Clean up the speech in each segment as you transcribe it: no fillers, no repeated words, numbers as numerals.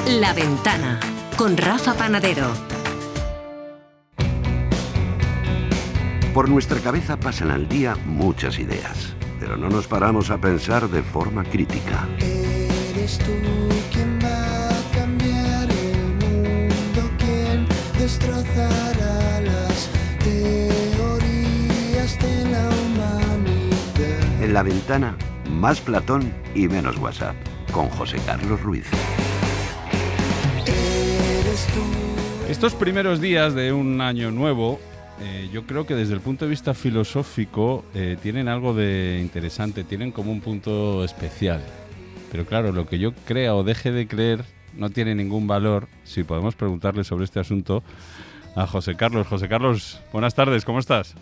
La Ventana, con Rafa Panadero. Por nuestra cabeza pasan al día muchas ideas, pero no nos paramos a pensar de forma crítica. Eres tú quien va a cambiar el mundo, quien destrozará las teorías de la humanidad. En La Ventana, más Platón y menos WhatsApp, con José Carlos Ruiz. Estos primeros días de un año nuevo, yo creo que desde el punto de vista filosófico tienen algo de interesante, tienen como un punto especial. Pero claro, lo que yo crea o deje de creer no tiene ningún valor si podemos preguntarle sobre este asunto a José Carlos. José Carlos, buenas tardes, ¿cómo estás?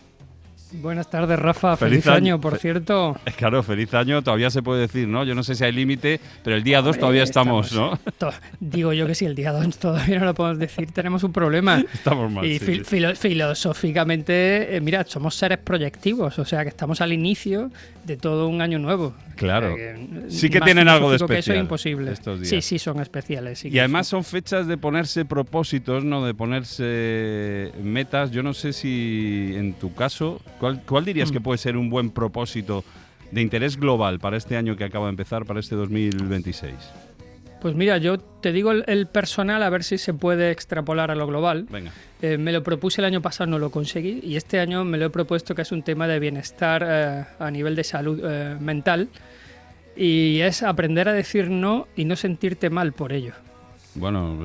Buenas tardes, Rafa. Feliz año, por cierto. Claro, feliz año, todavía se puede decir, ¿no? Yo no sé si hay límite, pero el día 2 todavía estamos, ¿no? Digo yo que si el día 2 todavía no lo podemos decir, tenemos un problema. Estamos mal, y sí. filosóficamente, mira, somos seres proyectivos, o sea que estamos al inicio de todo un año nuevo. Claro, sí que tienen algo de especial. Que eso es imposible. Estos días. Sí, son especiales. Sí, y además son fechas de ponerse propósitos, ¿no? De ponerse metas. Yo no sé si en tu caso, ¿cuál dirías que puede ser un buen propósito de interés global para este año que acaba de empezar, para este 2026? Pues mira, yo te digo el personal, a ver si se puede extrapolar a lo global. Venga. Me lo propuse el año pasado, no lo conseguí, y este año me lo he propuesto, que es un tema de bienestar a nivel de salud mental, y es aprender a decir no y no sentirte mal por ello. Bueno,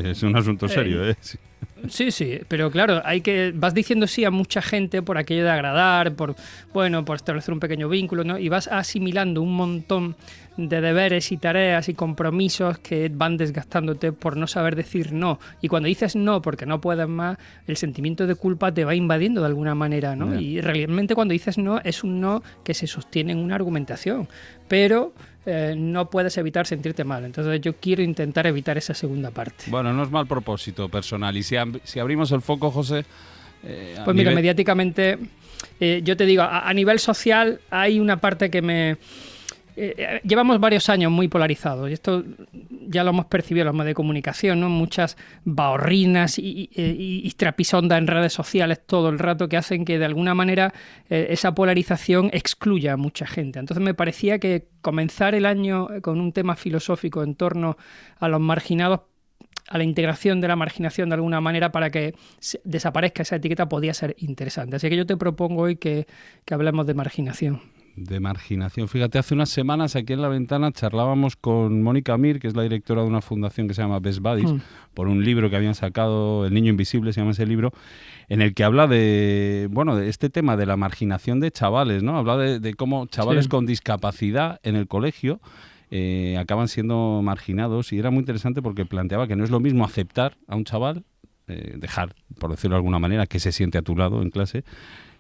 es un asunto serio, ¿eh? Sí, pero claro, vas diciendo sí a mucha gente por aquello de agradar, por establecer un pequeño vínculo, ¿no? Y vas asimilando un montón de deberes y tareas y compromisos que van desgastándote por no saber decir no. Y cuando dices no porque no puedes más, el sentimiento de culpa te va invadiendo de alguna manera, ¿no? Y realmente cuando dices no, es un no que se sostiene en una argumentación, pero no puedes evitar sentirte mal. Entonces yo quiero intentar evitar esa segunda parte. Bueno, no es mal propósito personal. Y si abrimos el foco, José... Pues mira, mediáticamente, yo te digo, a nivel social hay una parte que me... llevamos varios años muy polarizados, y esto ya lo hemos percibido en los medios de comunicación, ¿no? Muchas bahorrinas y trapisondas en redes sociales todo el rato que hacen que de alguna manera esa polarización excluya a mucha gente. Entonces me parecía que comenzar el año con un tema filosófico en torno a los marginados, a la integración de la marginación de alguna manera para que desaparezca esa etiqueta, podía ser interesante. Así que yo te propongo hoy que hablemos de marginación. De marginación. Fíjate, hace unas semanas aquí en La Ventana charlábamos con Mónica Mir, que es la directora de una fundación que se llama Best Buddies, por un libro que habían sacado, El niño invisible se llama ese libro, en el que habla de este tema de la marginación de chavales, ¿no? Habla de cómo chavales con discapacidad en el colegio acaban siendo marginados, y era muy interesante porque planteaba que no es lo mismo aceptar a un chaval, dejar, por decirlo de alguna manera, que se siente a tu lado en clase,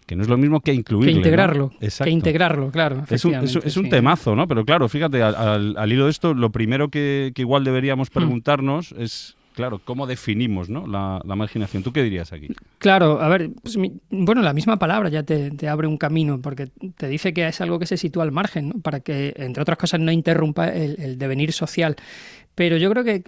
que no es lo mismo que incluirle. Que integrarlo, ¿no? Exacto. Que integrarlo, claro. Es un temazo, ¿no? Pero claro, fíjate, al hilo de esto, lo primero que igual deberíamos preguntarnos es, claro, ¿cómo definimos, ¿no? la marginación? ¿Tú qué dirías aquí? Claro, a ver, pues, la misma palabra ya te abre un camino, porque te dice que es algo que se sitúa al margen, ¿no? Para que, entre otras cosas, no interrumpa el devenir social. Pero yo creo que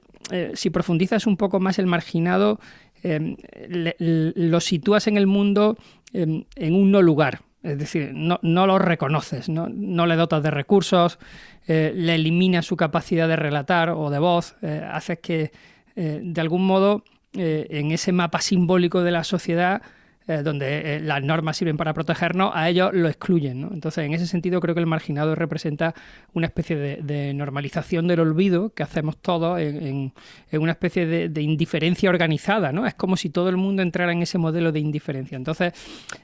si profundizas un poco más el marginado, lo sitúas en el mundo en un no lugar. Es decir, no lo reconoces, no le dotas de recursos, le eliminas su capacidad de relatar o de voz, haces que, de algún modo, en ese mapa simbólico de la sociedad, donde las normas sirven para protegernos, a ellos lo excluyen, ¿no? Entonces, en ese sentido, creo que el marginado representa una especie de normalización del olvido que hacemos todos en una especie de indiferencia organizada, ¿no? Es como si todo el mundo entrara en ese modelo de indiferencia. Entonces,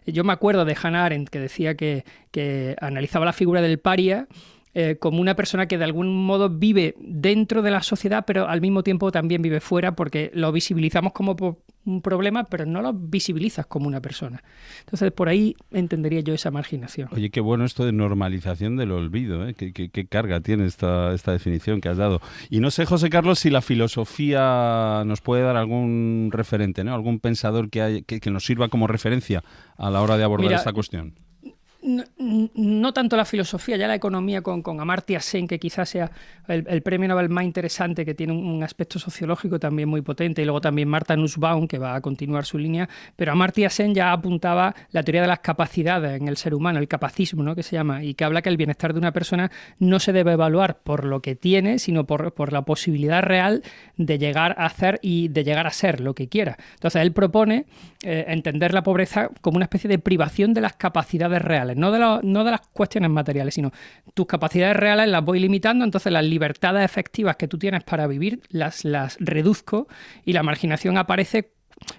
yo me acuerdo de Hannah Arendt, que decía que analizaba la figura del paria como una persona que de algún modo vive dentro de la sociedad, pero al mismo tiempo también vive fuera, porque lo visibilizamos como un problema, pero no lo visibilizas como una persona. Entonces, por ahí entendería yo esa marginación. Oye, qué bueno esto de normalización del olvido, ¿eh? Qué carga tiene esta definición que has dado. Y no sé, José Carlos, si la filosofía nos puede dar algún referente, ¿no? Algún pensador que nos sirva como referencia a la hora de abordar esta cuestión. No tanto la filosofía, ya la economía con Amartya Sen, que quizás sea el premio Nobel más interesante, que tiene un aspecto sociológico también muy potente, y luego también Martha Nussbaum, que va a continuar su línea, pero Amartya Sen ya apuntaba la teoría de las capacidades en el ser humano, el capacismo, ¿no?, que se llama, y que habla que el bienestar de una persona no se debe evaluar por lo que tiene, sino por la posibilidad real de llegar a hacer y de llegar a ser lo que quiera. Entonces él propone entender la pobreza como una especie de privación de las capacidades reales, no de las cuestiones materiales, sino tus capacidades reales las voy limitando, entonces las libertades efectivas que tú tienes para vivir las reduzco, y la marginación aparece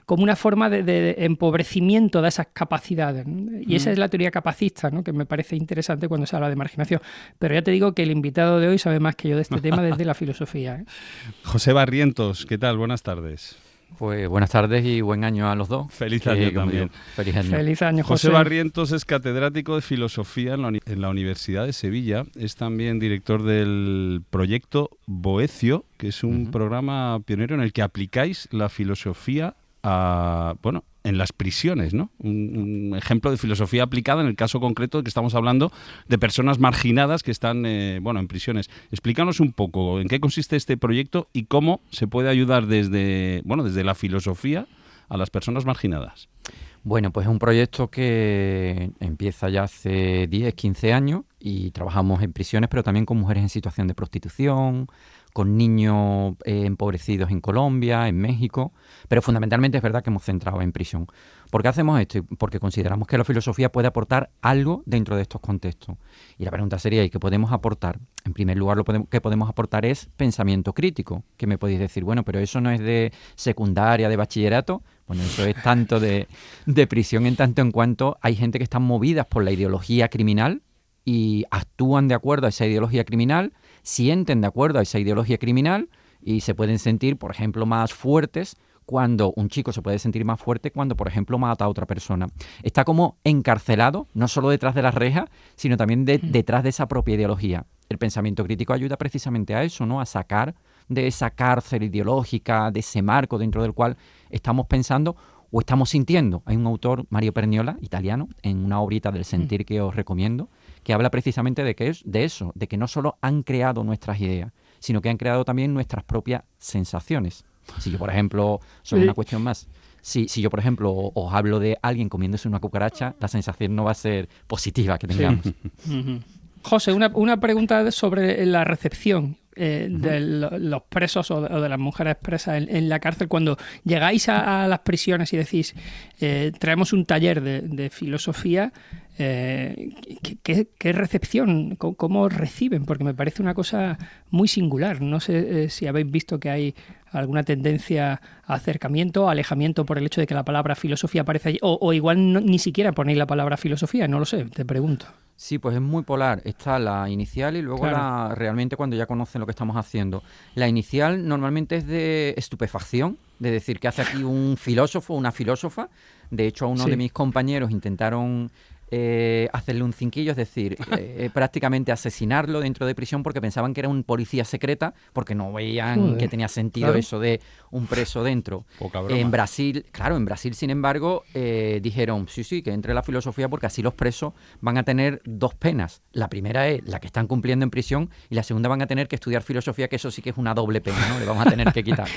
como una forma de empobrecimiento de esas capacidades, ¿no? Y esa es la teoría capacista, ¿no?, que me parece interesante cuando se habla de marginación. Pero ya te digo que el invitado de hoy sabe más que yo de este tema desde la filosofía, ¿eh? José Barrientos, ¿qué tal? Buenas tardes. Pues buenas tardes y buen año a los dos. Feliz año también. Feliz año. Feliz año, José. José Barrientos es catedrático de Filosofía en la Universidad de Sevilla. Es también director del proyecto Boecio, que es un programa pionero en el que aplicáis la filosofía en las prisiones, ¿no? Un ejemplo de filosofía aplicada en el caso concreto de que estamos hablando de personas marginadas que están en prisiones. Explícanos un poco en qué consiste este proyecto y cómo se puede ayudar desde la filosofía a las personas marginadas. Bueno, pues es un proyecto que empieza ya hace 10, 15 años y trabajamos en prisiones, pero también con mujeres en situación de prostitución, con niños empobrecidos en Colombia, en México, pero fundamentalmente es verdad que hemos centrado en prisión. ¿Por qué hacemos esto? Porque consideramos que la filosofía puede aportar algo dentro de estos contextos. Y la pregunta sería, ¿y qué podemos aportar? En primer lugar, que podemos aportar es pensamiento crítico, que me podéis decir, bueno, pero eso no es de secundaria, de bachillerato. Bueno, eso es tanto de prisión en tanto en cuanto hay gente que están movidas por la ideología criminal y actúan de acuerdo a esa ideología criminal, sienten de acuerdo a esa ideología criminal y se pueden sentir, por ejemplo, más fuertes cuando un chico se puede sentir más fuerte cuando, por ejemplo, mata a otra persona. Está como encarcelado, no solo detrás de las rejas, sino también detrás de esa propia ideología. El pensamiento crítico ayuda precisamente a eso, ¿no? A sacar de esa cárcel ideológica, de ese marco dentro del cual estamos pensando o estamos sintiendo. Hay un autor, Mario Perniola, italiano, en una obrita del sentir que os recomiendo, que habla precisamente de que no solo han creado nuestras ideas, sino que han creado también nuestras propias sensaciones. Si yo, por ejemplo, sobre una cuestión más, si yo, por ejemplo, os hablo de alguien comiéndose una cucaracha, la sensación no va a ser positiva que tengamos. Sí. José, una pregunta sobre la recepción de los presos o de las mujeres presas en la cárcel. Cuando llegáis a las prisiones y decís, traemos un taller de filosofía, ¿qué recepción? ¿Cómo reciben? Porque me parece una cosa muy singular. No sé si habéis visto que hay alguna tendencia a acercamiento, alejamiento por el hecho de que la palabra filosofía aparece allí, o igual ni siquiera ponéis la palabra filosofía, no lo sé, te pregunto. Sí, pues es muy polar. Está la inicial y luego claro, realmente cuando ya conocen lo que estamos haciendo. La inicial normalmente es de estupefacción, de decir, ¿qué hace aquí un filósofo o una filósofa? De hecho, a uno de mis compañeros intentaron hacerle un cinquillo, es decir, prácticamente asesinarlo dentro de prisión porque pensaban que era un policía secreta, porque no veían que tenía sentido eso de un preso dentro. Poca broma. En Brasil, sin embargo, dijeron, sí, que entre la filosofía porque así los presos van a tener dos penas. La primera es la que están cumpliendo en prisión y la segunda van a tener que estudiar filosofía, que eso sí que es una doble pena, ¿no? Le vamos a tener que quitar.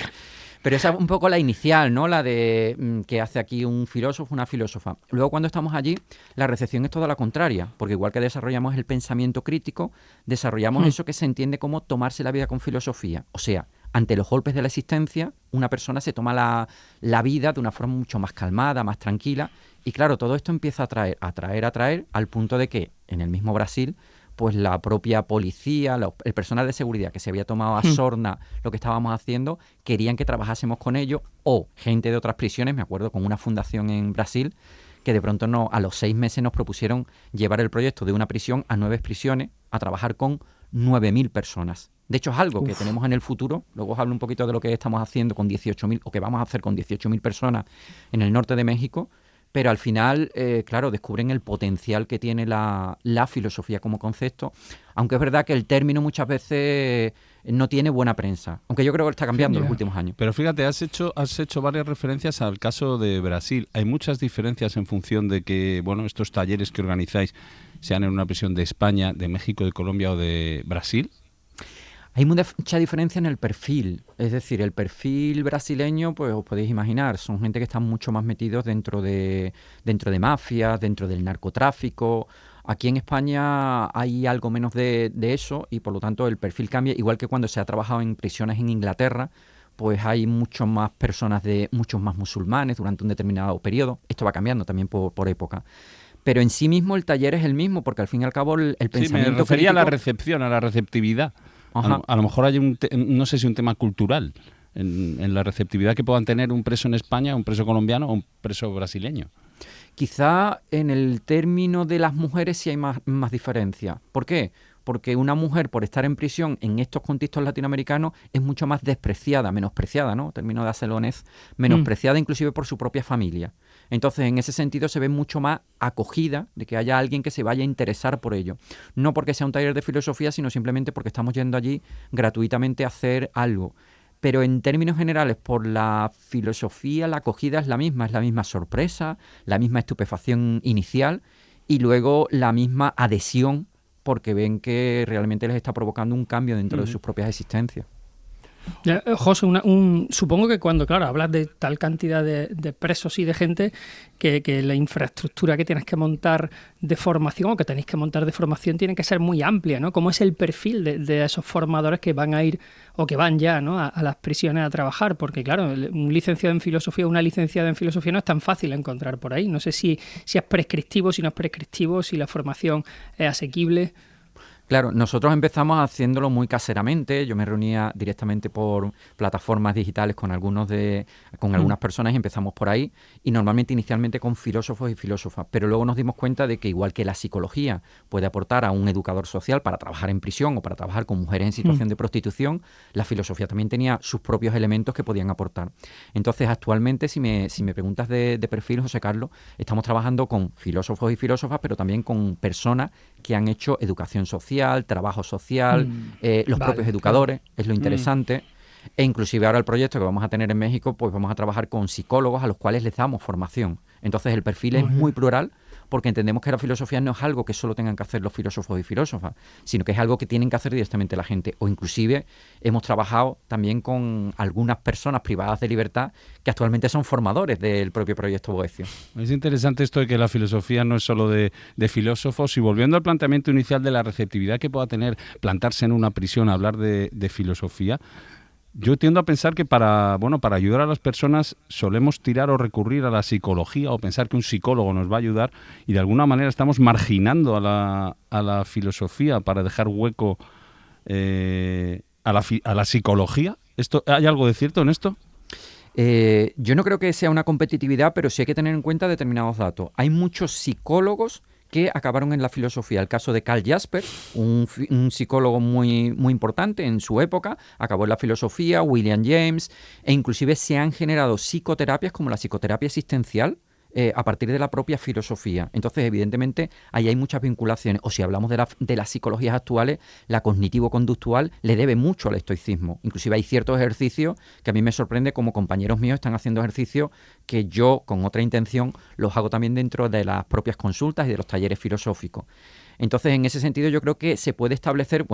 Pero esa es un poco la inicial, ¿no? La de que hace aquí un filósofo, una filósofa. Luego, cuando estamos allí, la recepción es toda la contraria, porque igual que desarrollamos el pensamiento crítico, desarrollamos eso que se entiende como tomarse la vida con filosofía. O sea, ante los golpes de la existencia, una persona se toma la vida de una forma mucho más calmada, más tranquila. Y claro, todo esto empieza a atraer, al punto de que, en el mismo Brasil, pues la propia policía, el personal de seguridad que se había tomado a sorna lo que estábamos haciendo, querían que trabajásemos con ellos, o gente de otras prisiones, me acuerdo con una fundación en Brasil, que de pronto a los 6 meses nos propusieron llevar el proyecto de una prisión a 9 prisiones, a trabajar con 9.000 personas. De hecho, es algo que tenemos en el futuro. Luego os hablo un poquito de lo que estamos haciendo con 18.000, o que vamos a hacer con 18.000 personas en el norte de México, pero al final, claro, descubren el potencial que tiene la filosofía como concepto, aunque es verdad que el término muchas veces no tiene buena prensa, aunque yo creo que está cambiando en los últimos años. Pero fíjate, has hecho varias referencias al caso de Brasil. Hay muchas diferencias en función de que, bueno, estos talleres que organizáis sean en una prisión de España, de México, de Colombia o de Brasil. Hay mucha diferencia en el perfil, es decir, el perfil brasileño, pues os podéis imaginar, son gente que están mucho más metidos dentro de mafias, dentro del narcotráfico. Aquí en España hay algo menos de eso y por lo tanto el perfil cambia, igual que cuando se ha trabajado en prisiones en Inglaterra, pues hay muchos más personas muchos más musulmanes durante un determinado periodo. Esto va cambiando también por época. Pero en sí mismo el taller es el mismo, porque al fin y al cabo el pensamiento me refería crítico... a la recepción, a la receptividad. A lo mejor hay no sé si un tema cultural en la receptividad que puedan tener un preso en España, un preso colombiano o un preso brasileño. Quizá en el término de las mujeres sí hay más diferencia. ¿Por qué? Porque una mujer, por estar en prisión en estos contextos latinoamericanos, es mucho más despreciada, menospreciada, ¿no? Término de Acelonez, menospreciada inclusive por su propia familia. Entonces, en ese sentido, se ve mucho más acogida de que haya alguien que se vaya a interesar por ello. No porque sea un taller de filosofía, sino simplemente porque estamos yendo allí gratuitamente a hacer algo. Pero en términos generales, por la filosofía, la acogida es la misma sorpresa, la misma estupefacción inicial y luego la misma adhesión porque ven que realmente les está provocando un cambio dentro de sus propias existencias. José, supongo que cuando, claro, hablas de tal cantidad de presos y de gente, que la infraestructura que tienes que montar de formación o que tenéis que montar de formación tiene que ser muy amplia, ¿no? ¿Cómo es el perfil de esos formadores que van a ir o que van ya, ¿no?, a las prisiones a trabajar? Porque, claro, un licenciado en filosofía, una licenciada en filosofía no es tan fácil encontrar por ahí. No sé si es prescriptivo, si no es prescriptivo, si la formación es asequible. Claro, nosotros empezamos haciéndolo muy caseramente. Yo me reunía directamente por plataformas digitales con algunas personas y empezamos por ahí. Y normalmente inicialmente con filósofos y filósofas. Pero luego nos dimos cuenta de que igual que la psicología puede aportar a un educador social para trabajar en prisión o para trabajar con mujeres en situación de prostitución, la filosofía también tenía sus propios elementos que podían aportar. Entonces, actualmente, si me preguntas de perfil, José Carlos, estamos trabajando con filósofos y filósofas, pero también con personas que han hecho educación social, trabajo social, los propios educadores, es lo interesante. E inclusive ahora el proyecto que vamos a tener en México, pues vamos a trabajar con psicólogos a los cuales les damos formación. Entonces el perfil es muy plural porque entendemos que la filosofía no es algo que solo tengan que hacer los filósofos y filósofas, sino que es algo que tienen que hacer directamente la gente. O inclusive hemos trabajado también con algunas personas privadas de libertad que actualmente son formadores del propio proyecto Boecio. Es interesante esto de que la filosofía no es solo de filósofos. Y volviendo al planteamiento inicial de la receptividad que pueda tener plantarse en una prisión, hablar de filosofía, yo tiendo a pensar que para ayudar a las personas solemos tirar o recurrir a la psicología o pensar que un psicólogo nos va a ayudar y de alguna manera estamos marginando a la filosofía para dejar hueco a la psicología. ¿Hay algo de cierto en esto? Yo no creo que sea una competitividad, pero sí hay que tener en cuenta determinados datos. Hay muchos psicólogos que acabaron en la filosofía. El caso de Karl Jaspers, un psicólogo muy, muy importante en su época, acabó en la filosofía, William James, e inclusive se han generado psicoterapias como la psicoterapia existencial a partir de la propia filosofía. Entonces, evidentemente, ahí hay muchas vinculaciones. O si hablamos de las psicologías actuales, la cognitivo-conductual le debe mucho al estoicismo. Inclusive hay ciertos ejercicios que a mí me sorprende como compañeros míos están haciendo ejercicios que yo, con otra intención, los hago también dentro de las propias consultas y de los talleres filosóficos. Entonces, en ese sentido, yo creo que se puede establecer,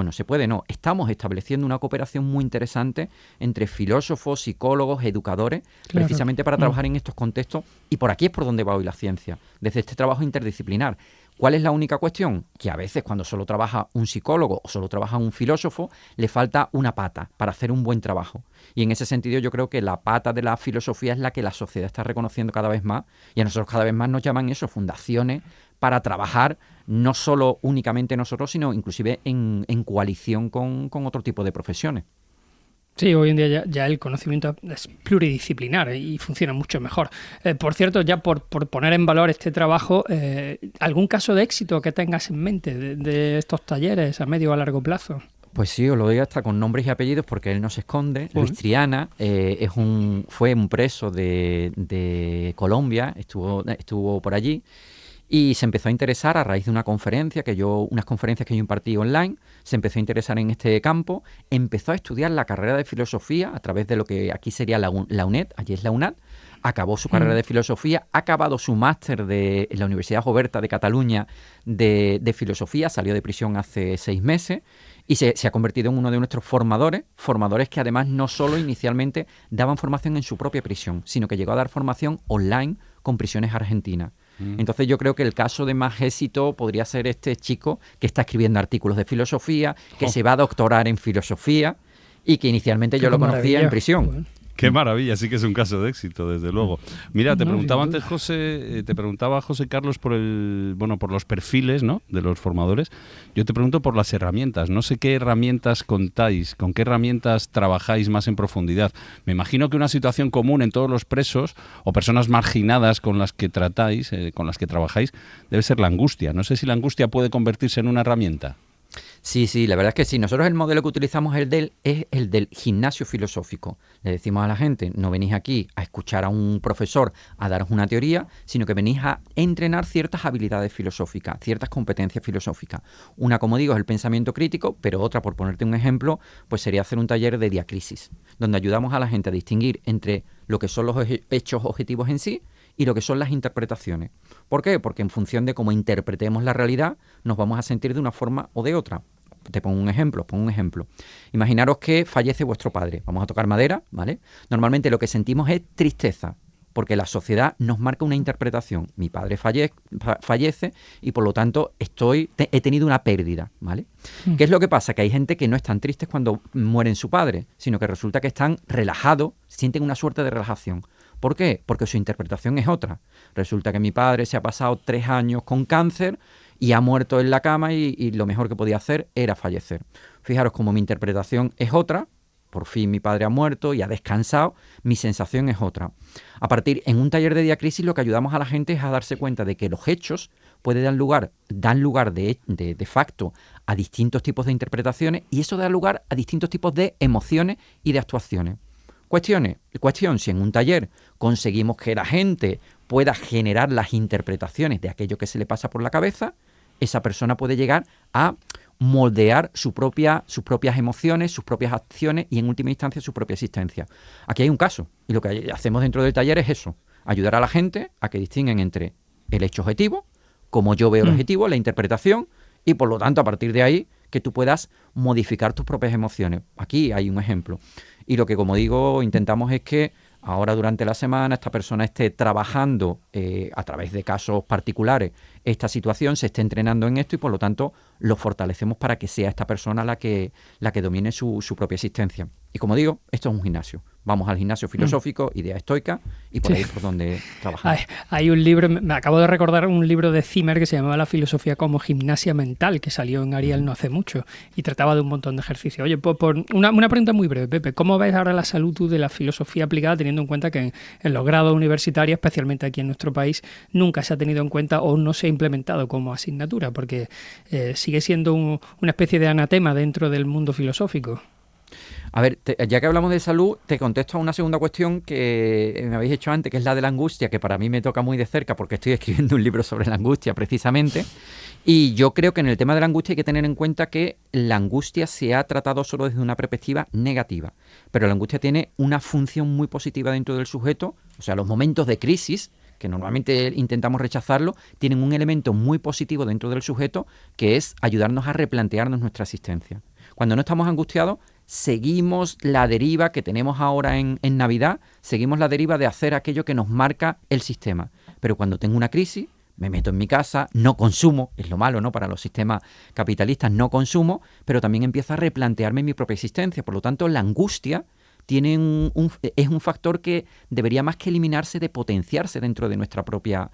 estamos estableciendo una cooperación muy interesante entre filósofos, psicólogos, educadores, precisamente para trabajar en estos contextos, y por aquí es por donde va hoy la ciencia, desde este trabajo interdisciplinar. ¿Cuál es la única cuestión? Que a veces cuando solo trabaja un psicólogo o solo trabaja un filósofo, le falta una pata para hacer un buen trabajo. Y en ese sentido yo creo que la pata de la filosofía es la que la sociedad está reconociendo cada vez más, y a nosotros cada vez más nos llaman eso, fundaciones, para trabajar no solo únicamente nosotros, sino inclusive en coalición con otro tipo de profesiones. Sí, hoy en día ya el conocimiento es pluridisciplinar y funciona mucho mejor. Por cierto, ya por poner en valor este trabajo, ¿algún caso de éxito que tengas en mente de estos talleres a medio o a largo plazo? Pues sí, os lo doy hasta con nombres y apellidos porque él no se esconde. Joder. Luis Triana fue un preso de Colombia, estuvo por allí y se empezó a interesar a raíz de unas conferencias que yo impartí online. Se empezó a interesar en este campo, empezó a estudiar la carrera de filosofía a través de lo que aquí sería la UNED, allí es la UNAD. Acabó su carrera de filosofía, ha acabado su máster en la Universidad Oberta de Cataluña de filosofía, salió de prisión hace 6 meses y se ha convertido en uno de nuestros formadores que además no solo inicialmente daban formación en su propia prisión, sino que llegó a dar formación online con prisiones argentinas. Entonces yo creo que el caso de más éxito podría ser este chico que está escribiendo artículos de filosofía, que se va a doctorar en filosofía y que inicialmente yo lo conocía en prisión. Joder. Qué maravilla, sí que es un caso de éxito, desde luego. Mira, te No, preguntaba sin duda. antes José Carlos por los perfiles, ¿no?, de los formadores. Yo te pregunto por las herramientas. No sé qué herramientas contáis, con qué herramientas trabajáis más en profundidad. Me imagino que una situación común en todos los presos o personas marginadas con las que tratáis, con las que trabajáis, debe ser la angustia. No sé si la angustia puede convertirse en una herramienta. Sí, la verdad es que sí. Nosotros el modelo que utilizamos es el del gimnasio filosófico. Le decimos a la gente, no venís aquí a escuchar a un profesor a daros una teoría, sino que venís a entrenar ciertas habilidades filosóficas, ciertas competencias filosóficas. Una, como digo, es el pensamiento crítico, pero otra, por ponerte un ejemplo, pues sería hacer un taller de diacrisis, donde ayudamos a la gente a distinguir entre lo que son los hechos objetivos en sí y lo que son las interpretaciones. ¿Por qué? Porque en función de cómo interpretemos la realidad, nos vamos a sentir de una forma o de otra. Te pongo un ejemplo. Imaginaros que fallece vuestro padre. Vamos a tocar madera, ¿vale? Normalmente lo que sentimos es tristeza, porque la sociedad nos marca una interpretación. Mi padre fallece y por lo tanto he tenido una pérdida, ¿vale? ¿Qué es lo que pasa? Que hay gente que no están tristes cuando mueren su padre, sino que resulta que están relajados, sienten una suerte de relajación. ¿Por qué? Porque su interpretación es otra. Resulta que mi padre se ha pasado 3 años con cáncer y ha muerto en la cama y lo mejor que podía hacer era fallecer. Fijaros, como mi interpretación es otra, por fin mi padre ha muerto y ha descansado, mi sensación es otra. En un taller de diacrisis lo que ayudamos a la gente es a darse cuenta de que los hechos dan lugar de facto a distintos tipos de interpretaciones y eso da lugar a distintos tipos de emociones y de actuaciones. Cuestión, si en un taller conseguimos que la gente pueda generar las interpretaciones de aquello que se le pasa por la cabeza, esa persona puede llegar a moldear sus propias emociones, sus propias acciones y en última instancia su propia existencia. Aquí hay un caso y lo que hacemos dentro del taller es eso, ayudar a la gente a que distinguen entre el hecho objetivo, como yo veo el objetivo, la interpretación y por lo tanto a partir de ahí que tú puedas modificar tus propias emociones. Aquí hay un ejemplo. Y lo que, como digo, intentamos es que ahora durante la semana esta persona esté trabajando a través de casos particulares esta situación, se esté entrenando en esto y por lo tanto lo fortalecemos para que sea esta persona la que domine su propia existencia. Y como digo, esto es un gimnasio. Vamos al gimnasio filosófico, idea estoica, y por ahí es por donde trabajamos. Hay un libro, me acabo de recordar un libro de Zimmer que se llamaba La filosofía como gimnasia mental, que salió en Ariel no hace mucho, y trataba de un montón de ejercicios. Oye, una pregunta muy breve, Pepe. ¿Cómo ves ahora la salud tú de la filosofía aplicada, teniendo en cuenta que en los grados universitarios, especialmente aquí en nuestro país, nunca se ha tenido en cuenta o no se ha implementado como asignatura? Porque sigue siendo una especie de anatema dentro del mundo filosófico. A ver, ya que hablamos de salud, te contesto a una segunda cuestión que me habéis hecho antes, que es la de la angustia, que para mí me toca muy de cerca porque estoy escribiendo un libro sobre la angustia precisamente. Y yo creo que en el tema de la angustia hay que tener en cuenta que la angustia se ha tratado solo desde una perspectiva negativa, pero la angustia tiene una función muy positiva dentro del sujeto, o sea, los momentos de crisis, que normalmente intentamos rechazarlo, tienen un elemento muy positivo dentro del sujeto, que es ayudarnos a replantearnos nuestra existencia. Cuando no estamos angustiados, seguimos la deriva que tenemos ahora en Navidad, seguimos la deriva de hacer aquello que nos marca el sistema. Pero cuando tengo una crisis, me meto en mi casa, no consumo, es lo malo, ¿no? Para los sistemas capitalistas no consumo, pero también empiezo a replantearme mi propia existencia. Por lo tanto, la angustia es un factor que debería más que eliminarse, de potenciarse dentro de nuestra propia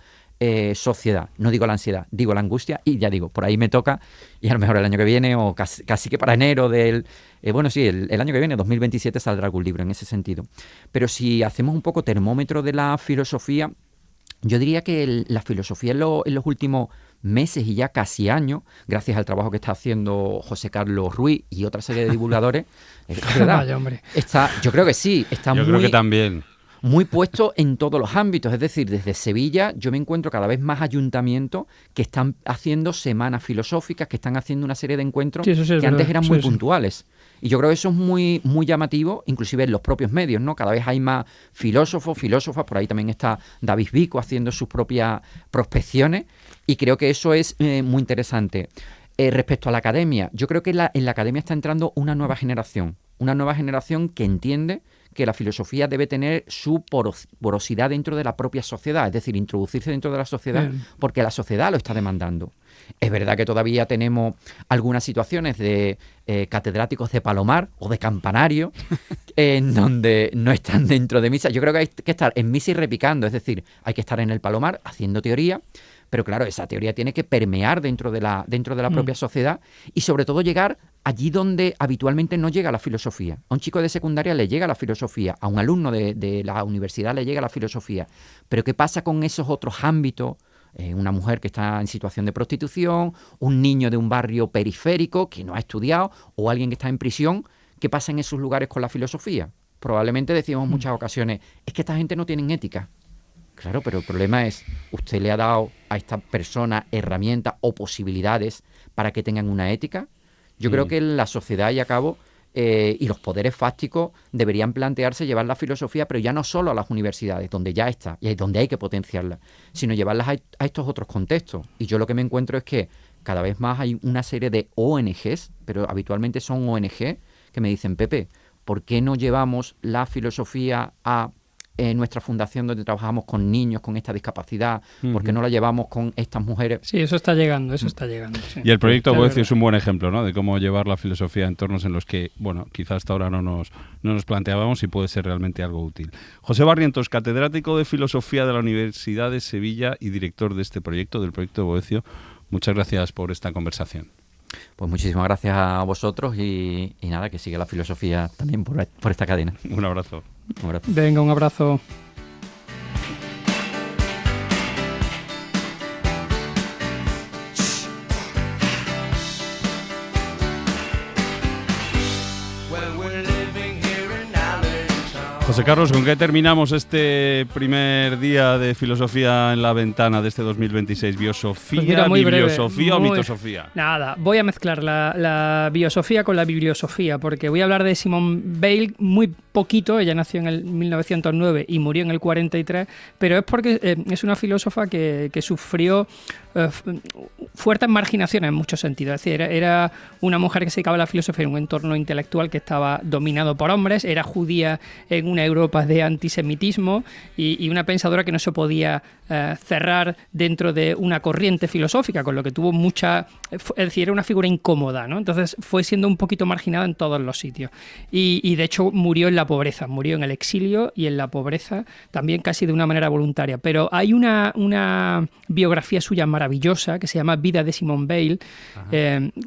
sociedad. No digo la ansiedad, digo la angustia, y ya digo, por ahí me toca, y a lo mejor el año que viene o casi que para enero del... el año que viene, 2027, saldrá algún libro en ese sentido. Pero si hacemos un poco termómetro de la filosofía, yo diría que la filosofía en los últimos meses y ya casi años, gracias al trabajo que está haciendo José Carlos Ruiz y otra serie de divulgadores. Es verdad, Vaya, hombre. yo creo que sí, está Yo creo que también. muy puesto en todos los ámbitos. Es decir, desde Sevilla yo me encuentro cada vez más ayuntamientos que están haciendo semanas filosóficas, que están haciendo una serie de encuentros Sí, eso sí es que antes verdad. eran Sí, muy sí. puntuales. Y yo creo que eso es muy, muy llamativo, inclusive en los propios medios, ¿no? Cada vez hay más filósofos, filósofas, por ahí también está David Vico haciendo sus propias prospecciones, y creo que eso es muy interesante. Respecto a la academia, yo creo que en la academia está entrando una nueva generación que entiende que la filosofía debe tener su porosidad dentro de la propia sociedad, es decir, introducirse dentro de la sociedad Bien. porque la sociedad lo está demandando. Es verdad que todavía tenemos algunas situaciones de catedráticos de Palomar o de Campanario en donde no están dentro de misa. Yo creo que hay que estar en misa y repicando, es decir, hay que estar en el Palomar haciendo teoría, pero claro, esa teoría tiene que permear dentro de la propia sociedad y sobre todo llegar allí donde habitualmente no llega la filosofía. A un chico de secundaria le llega la filosofía, a un alumno de la universidad le llega la filosofía, pero ¿qué pasa con esos otros ámbitos? Una mujer que está en situación de prostitución, un niño de un barrio periférico que no ha estudiado, o alguien que está en prisión. ¿Qué pasa en esos lugares con la filosofía? Probablemente decimos en muchas ocasiones, es que esta gente no tiene ética. Claro, pero el problema es, usted le ha dado a esta persona herramientas o posibilidades para que tengan una ética. Yo creo que la sociedad y a cabo y los poderes fácticos deberían plantearse llevar la filosofía, pero ya no solo a las universidades, donde ya está y donde hay que potenciarla, sino llevarlas a estos otros contextos. Y yo lo que me encuentro es que cada vez más hay una serie de ONGs, pero habitualmente son ONG, que me dicen, Pepe, ¿por qué no llevamos la filosofía a nuestra fundación donde trabajamos con niños con esta discapacidad? ¿Por qué no la llevamos con estas mujeres? Sí, eso está llegando, sí. Y el proyecto Es Boecio verdad. es un buen ejemplo, ¿no?, de cómo llevar la filosofía a entornos en los que, bueno, quizás hasta ahora no nos planteábamos y puede ser realmente algo útil. José Barrientos, catedrático de Filosofía de la Universidad de Sevilla y director de este proyecto, del proyecto Boecio, muchas gracias por esta conversación. Pues muchísimas gracias a vosotros y nada, que siga la filosofía también por esta cadena. Un abrazo. Un abrazo. Venga, un abrazo. José Carlos, ¿con qué terminamos este primer día de Filosofía en la Ventana de este 2026? ¿Biosofía, Pues mira, muy breve, bibliosofía o muy- mitosofía? Nada, voy a mezclar la biosofía con la bibliosofía, porque voy a hablar de Simone Weil muy poquito. Ella nació en el 1909 y murió en el 43, pero es porque es una filósofa que sufrió fuertes marginaciones en muchos sentidos. Es decir, era una mujer que se dedicaba a la filosofía en un entorno intelectual que estaba dominado por hombres, era judía en una Europa de antisemitismo y una pensadora que no se podía cerrar dentro de una corriente filosófica, con lo que tuvo mucha... Es decir, era una figura incómoda, ¿no? Entonces fue siendo un poquito marginada en todos los sitios. Y de hecho murió en la pobreza, murió en el exilio y en la pobreza, también casi de una manera voluntaria. Pero hay una biografía suya maravillosa que se llama Vida de Simone Weil,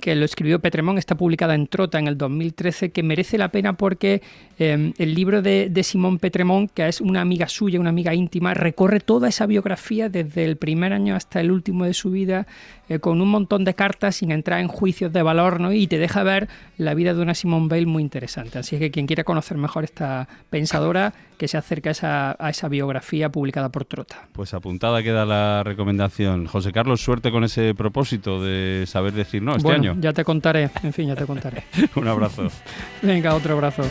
que lo escribió Petremont, está publicada en Trota en el 2013, que merece la pena porque el libro de Simone Petremont, que es una amiga suya, una amiga íntima, recorre toda esa biografía desde el primer año hasta el último de su vida, con un montón de cartas sin entrar en juicios de valor, ¿no? Y te deja ver la vida de una Simone Weil muy interesante. Así que quien quiera conocer mejor esta pensadora, que se acerque a esa biografía publicada por Trota. Pues apuntada queda la recomendación. José Carlos, suerte con ese propósito de saber decir no este Bueno, año. ya te contaré, en fin, ya te contaré. Un abrazo. Venga, otro abrazo.